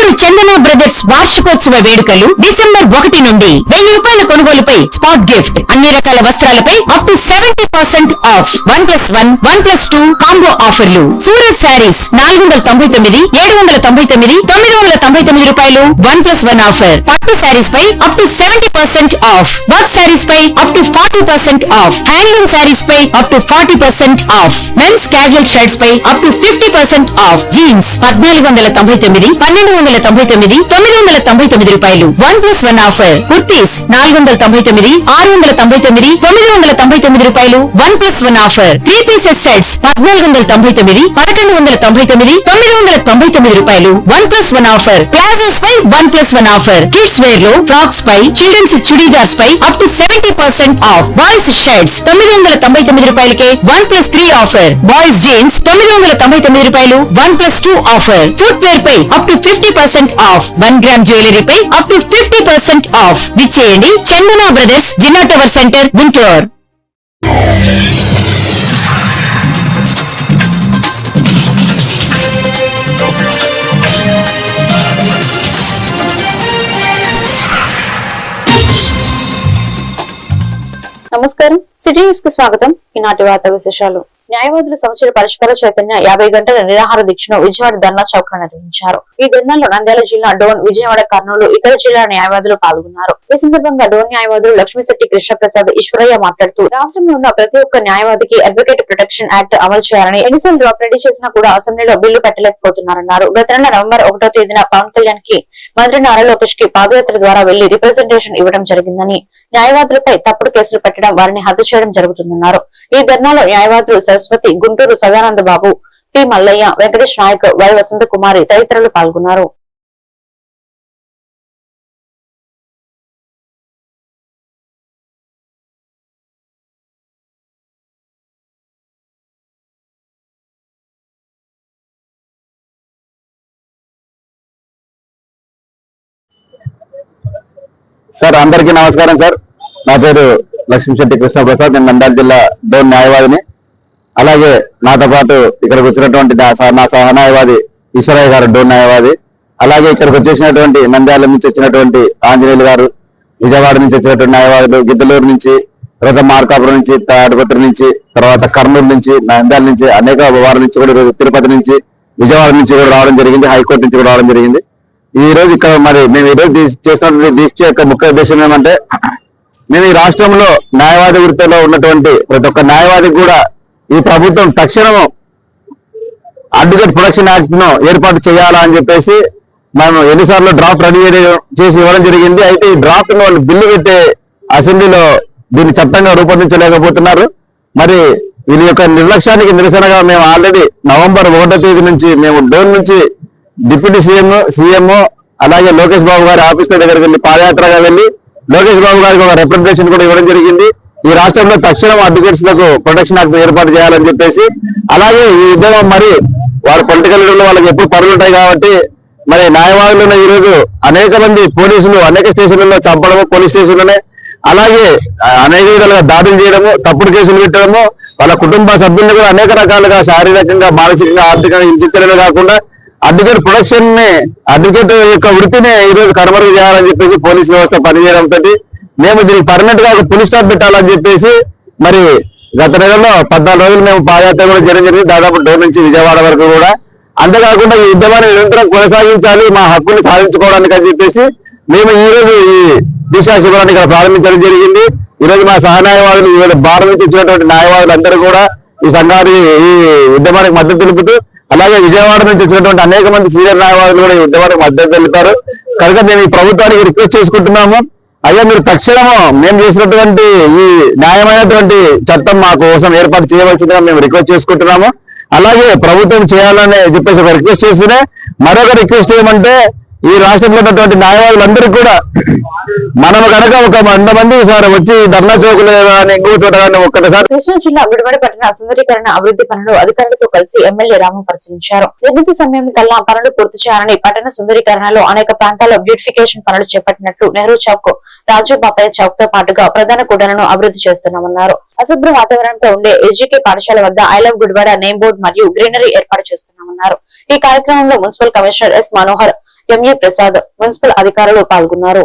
గుంటూరు చందన brothers వార్షికోత్సవ వేడుకలు December 1 నుండి 1000 రూపాయల కొనుగోలుపై స్పాట్ గిఫ్ట్, అన్ని రకాల వస్త్రాలపై అప్ టు 70% ఆఫ్, 1+1, 1+2 కాంబో ఆఫర్లు. సూరత్ శారీస్ 499, 799, 999 రూపాయలు 1+1 ఆఫర్. పట్టు శారీస్ పై up to 70% off, work saris పై up to 40% off, handloom saris పై up to 40% off, men's casual shirts పై అప్ టు 50% ఆఫ్, జీన్స్ 1499, 1299, 999 రూపాయలు 1+1 ఆఫర్. కుర్తీస్ 499, 699, 999 రూపాయలు 1+1 ఆఫర్. 3 పీసెస్ సెట్స్ 1499, 1199, 999 రూపాయలు 1+1 ఆఫర్. ప్లాజోస్ పై 1+1 ఆఫర్. కిడ్స్ వేర్ లో ఫ్రాక్స్ పై, చిల్డ్రన్స్ చుడీదార్స్ పై up to 70% off. Boys shirts 999 రూపాయలకే 1+3 ఆఫర్. బాయ్స్ జీన్స్ 999 రూపాయలు 1+2 ఆఫర్. ఫుట్ వేర్ పై up to 50% off. 1 gram jewellery పై అప్ టు 50% ఆఫ్. విచ్చేయండి చందన బ్రదర్స్, జిల్లా టవర్ సెంటర్, గుంటూరు. నమస్కారం, సిటీ న్యూస్ కి స్వాగతం. ఈనాటి వార్తా విశేషాలు. న్యాయవాదుల సమస్యల పరిష్కార చైతన్య 50 గంటల నిరాహార దీక్షను విజయవాడ ధర్నా చౌక్ లో నిర్వహించారు. ఈ ధర్నాలో నంద్యాల జిల్లా డోన్, విజయవాడ, కర్నూలు, ఇతర జిల్లా న్యాయవాదులు పాల్గొన్నారు. ఈ సందర్భంగా డోన్ న్యాయవాదులు లక్ష్మీశెట్టి కృష్ణప్రసాద్, ఈశ్వరయ్య మాట్లాడుతూ రాష్ట్రంలో ఉన్న ప్రతి ఒక్క న్యాయవాదికి అడ్వకేట్ ప్రొటెక్షన్ యాక్ట్ అమలు చేయాలని ఎన్నిసార్లు డ్రాప్ రెడీ చేసినా కూడా అసెంబ్లీలో బిల్లు పెట్టలేకపోతున్నారన్నారు. గత నెల నవంబర్ 1వ తేదీన పవన్ కళ్యాణ్ కి, మంత్రి నారా లోకేష్ కి పాదయాత్ర ద్వారా వెళ్లి రిప్రజెంటేషన్ ఇవ్వడం జరిగిందని, న్యాయవాదులపై తప్పుడు కేసులు పెట్టడం, వారిని హత్య చేయడం జరుగుతుందన్నారు. ఈ ధర్నాలో న్యాయవాదులు సరస్వతి, గుంటూరు సదానంద బాబు, పి మల్లయ్య, వెంకటేష్ నాయక్, వై వసంత కుమారి తదితరులు పాల్గొన్నారు. సార్ అందరికీ నమస్కారం సార్. నా పేరు లక్ష్మీశెట్టి కృష్ణప్రసాద్, నేను నంద్యాల జిల్లా డోన్ న్యాయవాదిని. అలాగే నాతో పాటు ఇక్కడికి వచ్చినటువంటి నా సహన్యాయవాది ఈశ్వరయ్య గారు, డోన్ న్యాయవాది. అలాగే ఇక్కడికి వచ్చేసినటువంటి నంద్యాల నుంచి వచ్చినటువంటి ఆంజనేయులు గారు, విజయవాడ నుంచి వచ్చినటువంటి న్యాయవాదులు, గిద్దలూరు నుంచి, తర్వాత మార్కాపురం నుంచి, తాడిపత్రి నుంచి, తర్వాత కర్నూలు నుంచి, నంద్యాల నుంచి, అనేక వారి నుంచి కూడా, తిరుపతి నుంచి, విజయవాడ నుంచి కూడా రావడం జరిగింది, హైకోర్టు నుంచి కూడా రావడం జరిగింది. ఈ రోజు ఇక్కడ మరి మేము ఈ రోజు చేస్తున్నటువంటి దీక్ష యొక్క ముఖ్య ఉద్దేశం ఏమంటే, మేము ఈ రాష్ట్రంలో న్యాయవాది వృత్తిలో ఉన్నటువంటి ప్రతి ఒక్క న్యాయవాదికి కూడా ఈ ప్రభుత్వం తక్షణము అడ్వకేట్ ప్రొటెక్షన్ యాక్ట్ ను ఏర్పాటు చేయాలా అని చెప్పేసి మేము ఎన్నిసార్లు డ్రాఫ్ట్ రెడీ చేసి ఇవ్వడం జరిగింది. అయితే ఈ డ్రాఫ్ట్ ను వాళ్ళు బిల్లు పెట్టే అసెంబ్లీలో దీన్ని చట్టంగా రూపొందించలేకపోతున్నారు. మరి వీళ్ళ యొక్క నిర్లక్ష్యానికి నిరసనగా మేము ఆల్రెడీ నవంబర్ 1వ తేదీ నుంచి మేము డోన్ నుంచి డిప్యూటీ సీఎం అలాగే లోకేష్ బాబు గారి ఆఫీస్ దగ్గరికి వెళ్ళి పాదయాత్రగా వెళ్ళి లోకేష్ బాబు గారికి ఒక రిప్రజెంటేషన్ కూడా ఇవ్వడం జరిగింది. ఈ రాష్ట్రంలో తక్షణం అడ్వకేట్స్ లకు ప్రొటెక్షన్ యాక్ట్ ఏర్పాటు చేయాలని చెప్పేసి, అలాగే ఈ ఉద్యమం మరి వారు పొలిటికల్ లీడర్లు వాళ్ళకి ఎప్పుడు పనులు ఉంటాయి కాబట్టి మరి న్యాయవాదులను ఈ రోజు అనేక మంది పోలీసులు అనేక స్టేషన్లలో చంపడము, పోలీస్ స్టేషన్లోనే అలాగే అనేక విధాలుగా దాడులు చేయడము, తప్పుడు కేసులు పెట్టడము, వాళ్ళ కుటుంబ సభ్యులను కూడా అనేక రకాలుగా శారీరకంగా, మానసికంగా, ఆర్థికంగా హింసించడమే కాకుండా అడ్వకేట్ ప్రొటెక్షన్ ని, అడ్వకేట్ యొక్క వృత్తిని ఈ రోజు కనుమరుగు చేయాలని చెప్పేసి పోలీస్ వ్యవస్థ పనిచేయడంతో మేము దీనికి పర్మనెంట్ గా ఒక పులి స్టాప్ పెట్టాలని చెప్పేసి మరి గత నెలలో 14 రోజులు మేము పాదయాత్ర కూడా చేయడం జరిగింది, దాదాపు డోర్ నుంచి విజయవాడ వరకు కూడా. అంతేకాకుండా ఈ ఉద్యమాన్ని నిరంతరం కొనసాగించాలి, మా హక్కుని సాధించుకోవడానికి అని చెప్పేసి మేము ఈ రోజు ఈ దీక్షా శిబిరాన్ని ఇక్కడ ప్రారంభించడం జరిగింది. ఈ రోజు మా సహన్యాయవాదులు, ఈవేళ భారత నుంచి వచ్చినటువంటి న్యాయవాదులు అందరూ కూడా ఈ సంఘానికి, ఈ ఉద్యమానికి మద్దతు తెలుపుతూ, అలాగే విజయవాడ నుంచి వచ్చినటువంటి అనేక మంది సీనియర్ న్యాయవాదులు కూడా ఈ ఉద్యమానికి మద్దతు తెలుపుతారు. కనుక మేము ఈ ప్రభుత్వానికి రిక్వెస్ట్ చేసుకుంటున్నాము, అయ్యా మీరు తక్షణము మేము చేసినటువంటి ఈ న్యాయమైనటువంటి చట్టం మా కోసం ఏర్పాటు చేయవలసిందిగా మేము రిక్వెస్ట్ చేసుకుంటున్నాము. అలాగే ప్రభుత్వం చేయాలని చెప్పేసి ఒక రిక్వెస్ట్ చేస్తూనే మరొక రిక్వెస్ట్ ఏమంటే, ఈ రాష్ట్రంలో ఉన్నటువంటి న్యాయవాదులందరికీ కూడా మనం కనుక ఒక 100 మంది సార్ వచ్చి ధర్నా చౌకులు కానీ ఇంకో చోట కానీ ఒక్కసారి. కృష్ణా జిల్లా గుడివాడ పట్టణ సుందరీకరణ అభివృద్ధి పనులు అధికారులతో కలిసి ఎమ్మెల్యే రాము పరిశీలించారు. నిర్ణీత సమయం కల్లా పనులు పూర్తి చేయాలని, పట్టణ సుందరీకరణలో అనేక ప్రాంతాల్లో బ్యూటిఫికేషన్ పనులు చేపట్టినట్లు, నెహ్రూ చౌక్, రాజు బాపయ్య చౌక్ తో పాటుగా ప్రధాన కూడలను అభివృద్ధి చేస్తున్నామన్నారు. అశుభ్ర వాతావరణంతో ఉండే ఏజీకే పాఠశాల వద్ద I love Gudivada name board మరియు గ్రీనరీ ఏర్పాటు చేస్తున్నామన్నారు. ఈ కార్యక్రమంలో municipal commissioner S Manohar, MA Prasad, municipal అధికారులు పాల్గొన్నారు.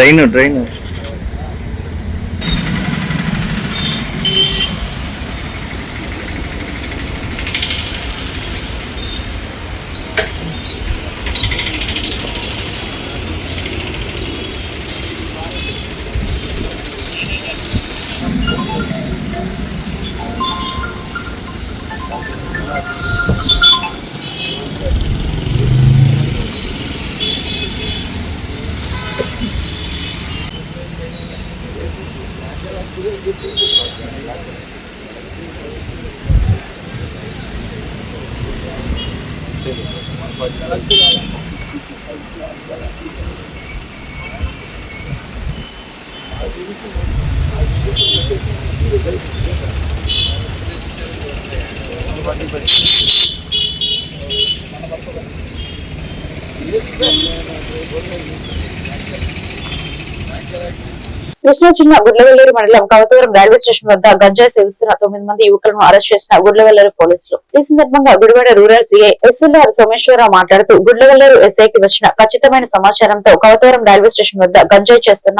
డ్రైన్ కృష్ణా జిల్లా గుడ్లవెల్లేరు మండలం కవతవరం రైల్వే స్టేషన్ వద్ద గంజాయి సేవిస్తున్న 9 మంది యువకులను అరెస్ట్ చేసిన గుడ్లవెల్లేరు పోలీసులు. ఈ సందర్భంగా Gudivada rural CI SLR Someswara Rao మాట్లాడుతూ గుడ్లవెల్లేరు ఎస్ఐకి వచ్చిన ఖచ్చితమైన సమాచారంతో కవతవరం రైల్వే స్టేషన్ వద్ద గంజాయి చేస్తున్న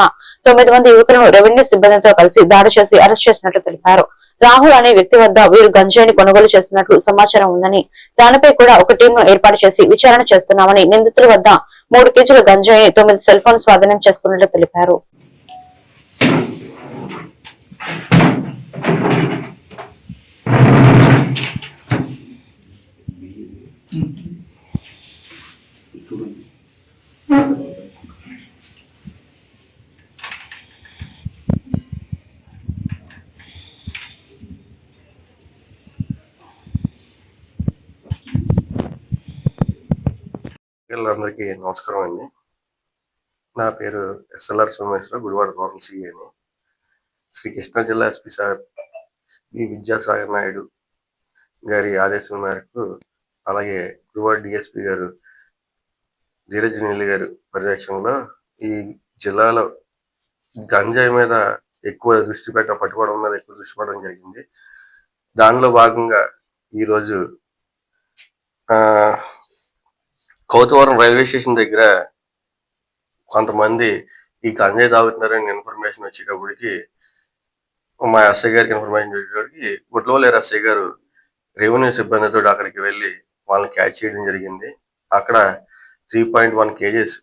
9 మంది యువకులను రెవెన్యూ సిబ్బందితో కలిసి దాడి చేసి అరెస్ట్ చేసినట్లు తెలిపారు. రాహుల్ అనే వ్యక్తి వద్ద వీరు గంజాయిని కొనుగోలు చేస్తున్నట్లు సమాచారం ఉందని, దానిపై కూడా ఒక టీంను ఏర్పాటు చేసి విచారణ చేస్తున్నామని, నిందితుల వద్ద 3 కేజీల గంజాయి, 9 సెల్ ఫోన్ స్వాధీనం చేసుకున్నట్లు తెలిపారు. అందరికీ నమస్కారం అండి. నా పేరు ఎస్ఎల్ఆర్ సోమేశ్వర, గుడివాడ రూరల్ సీఏని. శ్రీ కృష్ణా జిల్లా SP sir B Vidyasagar Naidu గారి ఆదేశం మేరకు, అలాగే గుడివాడ డిఎస్పీ గారు ధీరజ్ నీలి గారి పర్యవేక్షణలో ఈ జిల్లాలో గంజాయి మీద ఎక్కువ పట్టుకోవడం మీద ఎక్కువ దృష్టి పెట్టడం జరిగింది. దానిలో భాగంగా ఈరోజు కౌతవరం రైల్వే స్టేషన్ దగ్గర కొంతమంది ఈ గంజాయి తాగుతున్నారని ఇన్ఫర్మేషన్ వచ్చేటప్పటికి, మా ఎస్ఐ గారికి ఇన్ఫర్మేషన్ వచ్చేటప్పటికి గుడ్లవల్లేరు ఎస్ఐ గారు రెవెన్యూ సిబ్బందితో అక్కడికి వెళ్ళి వాళ్ళని క్యాచ్ చేయడం జరిగింది. అక్కడ 3.1 kgs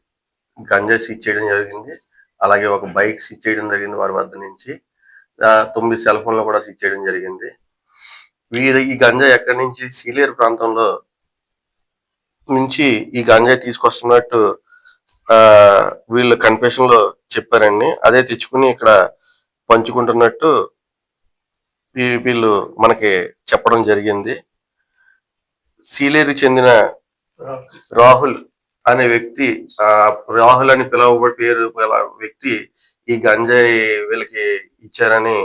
గంజాయి సీజ్ చేయడం జరిగింది. అలాగే ఒక బైక్ సీజ్ చేయడం జరిగింది వారి వద్ద నుంచి. 9 సెల్ ఫోన్లు కూడా సీజ్ చేయడం జరిగింది. ఈ గంజాయి ఎక్కడి నుంచి, సీలేరు ప్రాంతంలో నుంచి ఈ గంజాయి తీసుకొస్తున్నట్టు వీళ్ళు కన్ఫెషన్ లో చెప్పారండి. అదే తెచ్చుకుని ఇక్కడ పంచుకుంటున్నట్టు వీళ్ళు మనకి చెప్పడం జరిగింది. సీలేరుకి చెందిన రాహుల్ అనే వ్యక్తి, రాహుల్ అని పిలువబడే పేరు వ్యక్తి ఈ గంజాయి వీళ్ళకి ఇచ్చారని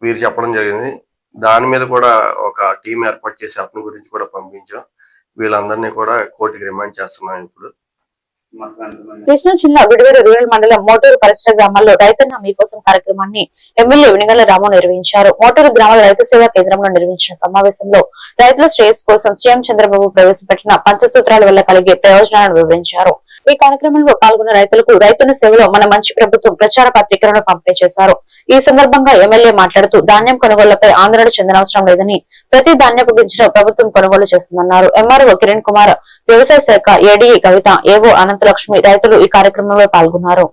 వీరు చెప్పడం జరిగింది. దాని మీద కూడా ఒక టీం ఏర్పాటు చేసి అతని గురించి కూడా పంపించాం. వీళ్ళందరినీ కూడా కోర్టుకి రిమాండ్ చేస్తున్నాం. ఇప్పుడు కృష్ణా జిల్లా గుడివాడ రూరల్ మండలం మోటూరు పరిసర గ్రామాల్లో రైతన్న మీకోసం కార్యక్రమాన్ని ఎమ్మెల్యే వినిగళ్ల రాము నిర్వహించారు. మోటూరు గ్రామాల రైతు సేవా కేంద్రంలో నిర్వహించిన సమావేశంలో రైతుల శ్రేయస్సు కోసం సీఎం చంద్రబాబు ప్రవేశపెట్టిన పంచసూత్రాల వల్ల కలిగే ప్రయోజనాలను వివరించారు. ఈ కార్యక్రమంలో పాల్గొన్న రైతులకు రైతుల సేవలో మన మంచి ప్రభుత్వం ప్రచార పత్రికలను పంపిణీ చేశారు. ఈ సందర్భంగా ఎమ్మెల్యే మాట్లాడుతూ ధాన్యం కొనుగోళ్లపై ఆందోళన చెందనవసరం లేదని, ప్రతి ధాన్యపు గింజను ప్రభుత్వం కొనుగోలు చేస్తుందన్నారు. ఎంఆర్ఓ కిరణ్ కుమార్, వ్యవసాయ శాఖ ఏడీఈ కవిత, ఏవో అనంతలక్ష్మి రైతులు ఈ కార్యక్రమంలో పాల్గొన్నారు.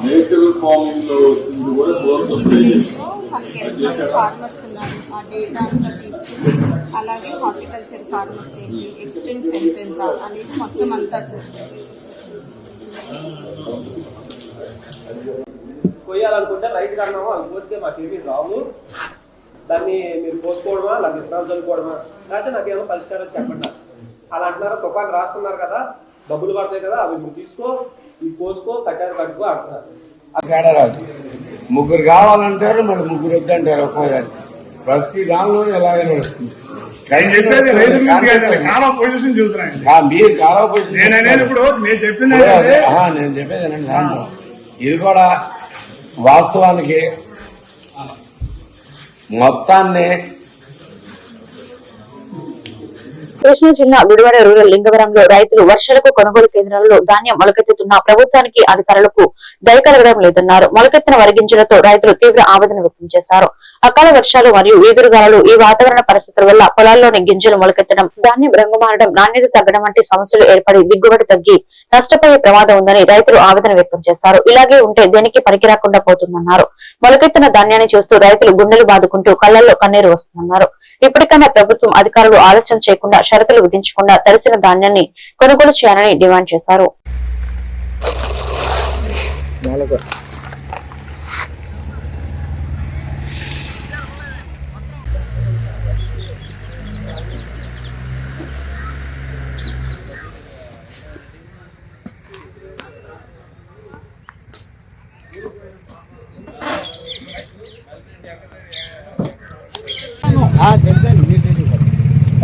నేచురల్ ఫార్మింగ్ లో వచ్చింది కూడా ఫార్మర్స్ ఉన్నారు, ఆ డేటా అంతా తీసుకుని అలాగే హార్టికల్చర్ ఫార్మర్స్ ఏంటి, ఎక్స్టెన్స్ ఎంత అనేది మొత్తం అంతా సార్ కొయ్యాలనుకుంటే రైట్ కన్నాము అవి పోతే మాకేమీ రావు, దాన్ని మీరు పోసుకోవడమా నాకు విత్తనాలు చల్లుకోవడమా లేకపోతే నాకేమో పరిష్కారం చెప్పండి అలా అంటున్నారు. తుఫాను రాసుకున్నారు కదా, డబ్బులు పడతాయి కదా, అవి నువ్వు తీసుకో, ఇవి పోసుకో, కట్టారు కట్టుకో అంటున్నారు. ముగ్గురు కావాలంటారు, మరి ముగ్గురు వద్దంటారు. ఒక్కోసారి ప్రతి దానిలో ఎలాగైనా వస్తుంది. మీరు నేను చెప్పేది దాంట్లో ఇది కూడా వాస్తవానికి మొత్తాన్ని కృష్ణా జిల్లా గుడివాడ రూరల్ లింగవరంలో రైతులు వర్షాలకు కొనుగోలు కేంద్రాలలో ధాన్యం మొలకెత్తుతున్న ప్రభుత్వానికి అధికారులకు దయ కలగడం లేదన్నారు. మొలకెత్తిన వరిగింజలతో రైతులు తీవ్ర ఆవేదన వ్యక్తం చేశారు. అకాల వర్షాలు మరియు ఈదురుగాలులు, ఈ వాతావరణ పరిస్థితుల వల్ల పొలాల్లోని గింజలు మొలకెత్తడం, ధాన్యం రంగు మారడం, నాణ్యత తగ్గడం వంటి సమస్యలు ఏర్పడి దిగుబడి తగ్గి నష్టపోయే ప్రమాదం ఉందని రైతులు ఆవేదన వ్యక్తం చేశారు. ఇలాగే ఉంటే దేనికి పనికిరాకుండా పోతుందన్నారు. మొలకెత్తిన ధాన్యాన్ని చూస్తూ రైతులు గుండెలు బాదుకుంటూ కళ్లల్లో కన్నీరు వస్తుందన్నారు. ఇప్పటికైనా ప్రభుత్వం అధికారులు ఆలస్యం చేయకుండా షరతులు విధించకుండా తడిసిన ధాన్యాన్ని కొనుగోలు చేయాలని డిమాండ్ చేశారు.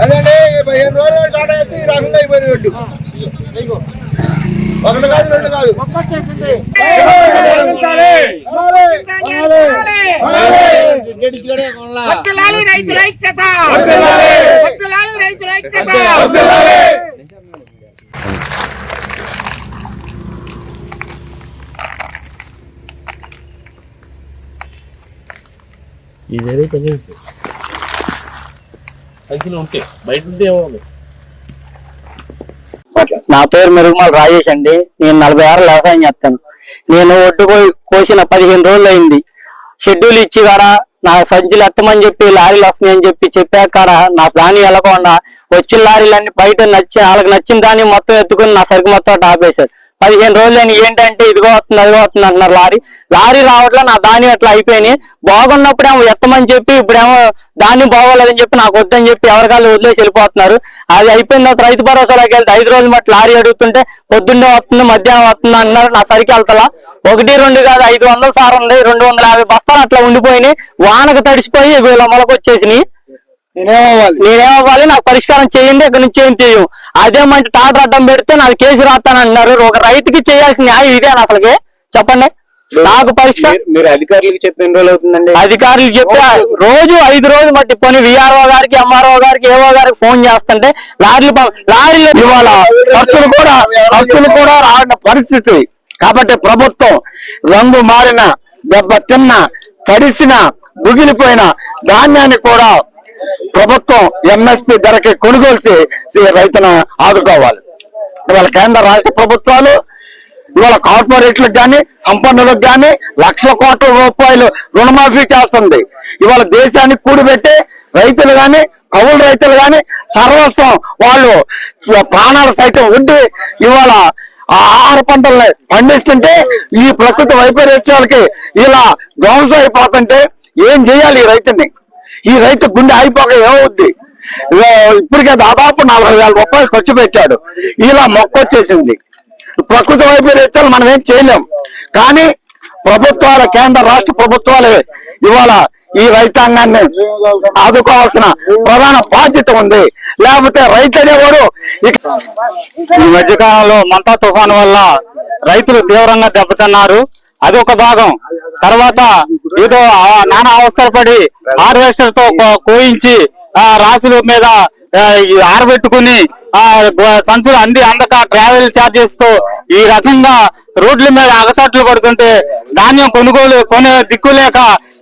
అదండి 15 రోజులు కాట ఎత్తి ఈ రకంగా అయిపోయినట్టు ఒకటి కాదు రెండు కాదు ఇదే పని ఉంటే బయట ఉంటే ఏమో. నా పేరు మెరుగుమాల రాజేష్ అండి. నేను 46 వ్యవసాయం చేస్తాను. నేను ఒడ్డు కోసిన 15 రోజులు అయింది. షెడ్యూల్ ఇచ్చి కాడ నా సంచులు ఎత్తమని చెప్పి లారీలు వస్తున్నాయని చెప్పాక కాడ నా దాన్ని వెళ్ళకుండా వచ్చిన లారీలన్నీ బయట వాళ్ళకి నచ్చిన దాన్ని మొత్తం ఎత్తుకుని నా సరుకు మొత్తం ఆపేశారు. 15 రోజులని ఏంటంటే ఇదిగో వస్తుంది అదిగో వస్తుంది అంటున్నారు. లారీ రావట్లే, నా దాని అట్లా అయిపోయినాయి. బాగున్నప్పుడేమో ఎత్తమని చెప్పి ఇప్పుడేమో దాన్ని బాగోలేదని చెప్పి నాకు వద్దని చెప్పి ఎవరికాళ్ళు వదిలేసి వెళ్ళిపోతున్నారు. అది అయిపోయిన తర్వాత రైతు భరోసాలోకి వెళ్తే 5 రోజులు మట్టి లారీ అడుగుతుంటే పొద్దున్నే వస్తుంది మధ్యాహ్నం వస్తుంది అంటున్నారు. నా సరికి వెళ్తా 1, 2 కాదు 500 సార్ ఉంది, 250 బస్తాలు అట్లా ఉండిపోయినాయి. వానకు తడిసిపోయి వీళ్ళ మొలకొచ్చేసినాయి. నేనేమవ్వాలి, నాకు పరిష్కారం చేయండి, ఇక్కడ నుంచి ఏం చేయం. అదేమంటే టాటర్ అడ్డం పెడితే నాకు కేసు రాస్తానంటున్నారు. ఒక రైతుకి చేయాల్సిన న్యాయం ఇదే అసలుకి చెప్పండి. నాకు పరిష్కారం మీరు అధికారులకు చెప్పిన రోజులు అవుతుందండి. అధికారులు చెప్పి రోజు 5 రోజులు మట్టి పోనీ విఆర్ఓ గారికి, ఎంఆర్ఓ గారికి, ఏఓ గారికి ఫోన్ చేస్తుంటే లారీలు ఇవాళ ఖర్చులు కూడా రాని పరిస్థితి. కాబట్టి ప్రభుత్వం రంగు మారిన, దెబ్బ తిన్న, తడిసిన, ముగిలిపోయిన ధాన్యాన్ని కూడా ప్రభుత్వం ఎంఎస్పీ ధరకి కొనుగోలు చేసి రైతును ఆదుకోవాలి. ఇవాళ కేంద్ర రాష్ట్ర ప్రభుత్వాలు ఇవాళ కార్పొరేట్లకు కానీ సంపన్నులకు కానీ లక్షల కోట్ల రూపాయలు రుణమాఫీ చేస్తుంది. ఇవాళ దేశానికి కూడిపెట్టి రైతులు కానీ, కౌలు రైతులు కానీ సర్వస్వం వాళ్ళు ప్రాణాలు సైతం ఉండి ఇవాళ ఆహార పంటల్ని పండిస్తుంటే ఈ ప్రకృతి వైపరీత్యాలకి ఇలా ధ్వంసం అయిపోతుంటే ఏం చేయాలి ఈ రైతుని? ఈ రైతు గుండె అయిపోక ఏమవుద్ది? ఇప్పటికే దాదాపు 40,000 రూపాయలు ఖర్చు పెట్టాడు. ఇలా మొక్కొచ్చేసింది. ప్రకృతి వైపరీత్యాలు మనం ఏం చేయలేం. కానీ ప్రభుత్వాలు, కేంద్ర రాష్ట్ర ప్రభుత్వాలే ఇవాళ ఈ రైతాంగాన్ని ఆదుకోవాల్సిన ప్రధాన బాధ్యత ఉంది. లేకపోతే రైతు అనేవాడు ఈ మధ్యకాలంలో మంతా తుఫాను వల్ల రైతులు తీవ్రంగా దెబ్బతిన్నారు. అదొక భాగం. తర్వాత ఏదో నానా అవస్థలు పడి హార్వెస్టర్ తో కోయించి రాసుల మీద ఆరబెట్టుకుని సంచులు అందక ట్రావెల్ ఛార్జెస్ తో ఈ రకంగా రోడ్ల మీద అగచాట్లు పడుతుంటే ధాన్యం కొనే దిక్కు లేక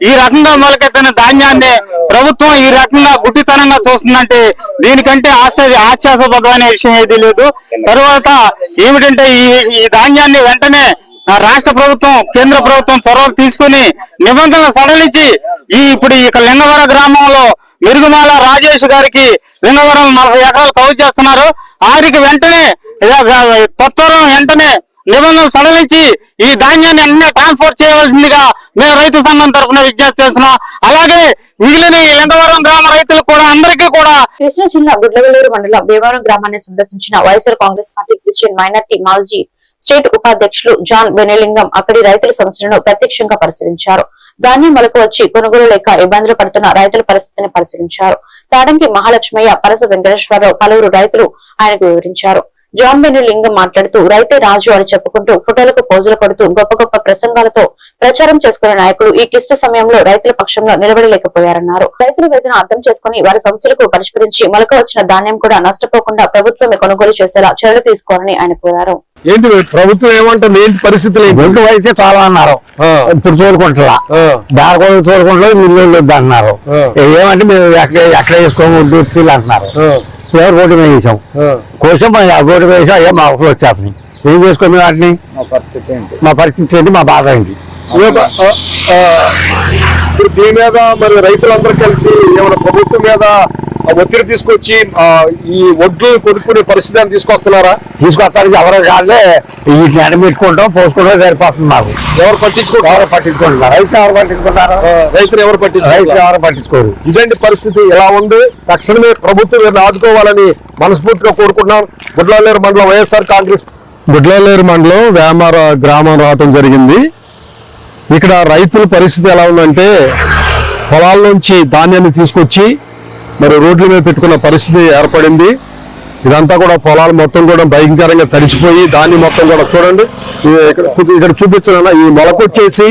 ఈ రకంగా మొలకెత్తిన ధాన్యాన్ని ప్రభుత్వం ఈ రకంగా గుడ్డితనంగా చూస్తుందంటే దీనికంటే ఆశ్చర్యపదమైన విషయం ఏది లేదు. తరువాత ఏమిటంటే ఈ ధాన్యాన్ని వెంటనే రాష్ట్ర ప్రభుత్వం కేంద్ర ప్రభుత్వం చొరవలు తీసుకుని నిబంధనలు సడలించి ఇప్పుడు లింగవరం గ్రామంలో మెరుగుమాల రాజేష్ గారికి లింగవరం 40 ఎకరాలు కౌలు చేస్తున్నారు. వారికి వెంటనే నిబంధనలు సడలించి ఈ ధాన్యాన్ని అన్ని ట్రాన్స్పోర్ట్ చేయవలసిందిగా మేము రైతు సంఘం తరఫున విజ్ఞప్తి చేస్తున్నాం. అలాగే మిగిలిన ఈ లింగవరం గ్రామ రైతులు కూడా అందరికీ కూడా. కృష్ణా జిల్లా గుడ్లవెల్లూరు మండలం భీమవరం గ్రామాన్ని సందర్శించిన YSR Congress party Christian minority మాజీ స్టేట్ ఉపాధ్యక్షులు జాన్ బెనెలింగం అక్కడి రైతుల సమస్యలను ప్రత్యక్షంగా పరిశీలించారు. ధాన్యం మొలకు వచ్చి కొనుగోలు లేక ఇబ్బందులు పడుతున్న రైతుల పరిస్థితిని పరిశీలించారు. తాడంకి మహాలక్ష్మయ్య, పరస వెంకటేశ్వరరావు పలువురు రైతులు ఆయనకు వివరించారు. జాన్ బెనెలింగం మాట్లాడుతూ రైతే రాజు అని చెప్పుకుంటూ ఫోటోలకు పోజులు కొడుతూ గొప్ప గొప్ప ప్రసంగాలతో ప్రచారం చేసుకునే నాయకులు ఈ క్లిష్ట సమయంలో రైతుల పక్షంలో నిలబడలేకపోయారన్నారు. రైతుల వేదన అర్థం చేసుకుని వారి సమస్యలకు పరిష్కరించి మొలక వచ్చిన ధాన్యం కూడా నష్టపోకుండా ప్రభుత్వమే కొనుగోలు చేసేలా చర్యలు తీసుకోవాలని ఆయన కోరారు. ఏంటి ప్రభుత్వం ఏమంటుంది? ఏంటి పరిస్థితులు? ఒంటి అయితే చాలా అన్నారు. ఇప్పుడు తోలుకుంటా దారికోలు తోలుకుంటా మిల్లు అన్నారు. ఏమంటే మేము ఎక్కడ వేసుకోమొద్దు అంటున్నారు. రోడ్డు మీద వేసాం కోసం రోడ్డు మీద వేసాం. అయ్యా మా అవసరం వచ్చేస్తున్నాయి. ఏం చేసుకోండి వాటిని? మా పరిస్థితి ఏంటి? మా బాధ ఏంటి? దీని మీద మరి రైతులందరూ కలిసి ఏమైనా ప్రభుత్వం మీద ఒత్తిడి తీసుకొచ్చి ఈ వడ్లు కొనుక్కునే పరిస్థితిని తీసుకొస్తున్నారా? తీసుకొస్తానికి ఎవరో కాదే వీటిని అడబెట్టుకుంటాం పోసుకుంటాం సరిపోతుంది. మాకు ఎవరు పట్టించుకుంటారు? రైతు ఎవరు పట్టించుకుంటారు? రైతులు ఎవరు పట్టించుకోరు. ఇదండి పరిస్థితి. ఎలా ఉంది? తక్షణమే ప్రభుత్వం వీరిని ఆదుకోవాలని మనస్ఫూర్తిగా కోరుకుంటున్నాం. గుడ్లవెల్లూరు మండలం వైఎస్ఆర్ కాంగ్రెస్ గుడ్లవెల్లూరు మండలం వేమార గ్రామం రావటం జరిగింది. ఇక్కడ రైతుల పరిస్థితి ఎలా ఉందంటే పొలాల నుంచి ధాన్యాన్ని తీసుకొచ్చి మరి రోడ్ల మీద పెట్టుకున్న పరిస్థితి ఏర్పడింది. ఇదంతా కూడా పొలాలు మొత్తం కూడా భయంకరంగా తడిచిపోయి ధాన్యం మొత్తం కూడా చూడండి. ఇక్కడ చూపించిన ఈ మొలకొచ్చేసి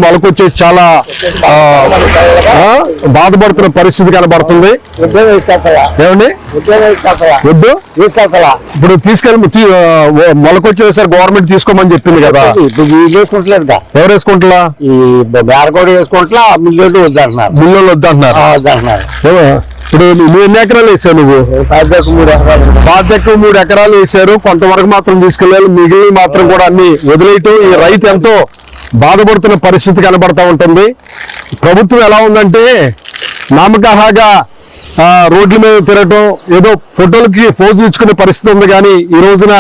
మొలకొచ్చేసి చాలా బాధపడుతున్న పరిస్థితి కనబడుతుంది. ఏమండి వద్దు ఇప్పుడు తీసుకెళ్ళి మొలకొచ్చేసారి గవర్నమెంట్ తీసుకోమని చెప్పింది కదా. ఎవరు వేసుకుంటా? ఈ బేరకోడి వేసుకుంటా మిల్లు వద్దంటున్నారు. ఇప్పుడు నువ్వు ఎన్ని ఎకరాలు వేసావు? నువ్వు 3 ఎకరాలు వేసారు. కొంతవరకు మాత్రం తీసుకెళ్ళాలి, మిగిలిన మాత్రం కూడా అన్ని వదిలేయటం. ఈ రైతు ఎంతో బాధపడుతున్న పరిస్థితి కనబడతా ఉంటుంది. ప్రభుత్వం ఎలా ఉందంటే నామకహాగా రోడ్ల మీద తిరగటం, ఏదో ఫోటోలకి ఫోజు ఇచ్చుకునే పరిస్థితి ఉంది. కానీ ఈ రోజున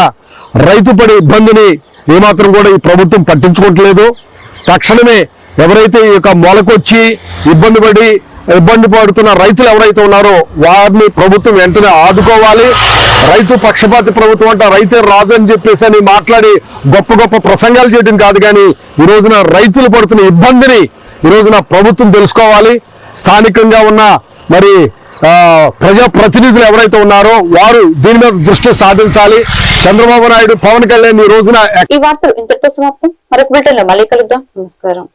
రైతు పడే ఇబ్బందిని ఏమాత్రం కూడా ఈ ప్రభుత్వం పట్టించుకోవట్లేదు. తక్షణమే ఎవరైతే ఈ యొక్క మొలకొచ్చి ఇబ్బంది పడుతున్న రైతులు ఎవరైతే ఉన్నారో వారిని ప్రభుత్వం వెంటనే ఆదుకోవాలి. రైతు పక్షపాతి ప్రభుత్వం అంటే రైతే రాజు అని చెప్పేసి అని మాట్లాడి గొప్ప గొప్ప ప్రసంగాలు చేయడం కాదు. కానీ ఈ రోజున రైతులు పడుతున్న ఇబ్బందిని ఈ రోజున ప్రభుత్వం తెలుసుకోవాలి. స్థానికంగా ఉన్న మరి ప్రజాప్రతినిధులు ఎవరైతే ఉన్నారో వారు దీని మీద దృష్టి సాధించాలి. చంద్రబాబు నాయుడు, పవన్ కళ్యాణ్ ఈ రోజున. ఈ వార్తలు ఇంతటితో సమాప్తం. మరొక బిల్టన్లో మళ్ళీ కలుద్దాం. నమస్కారం.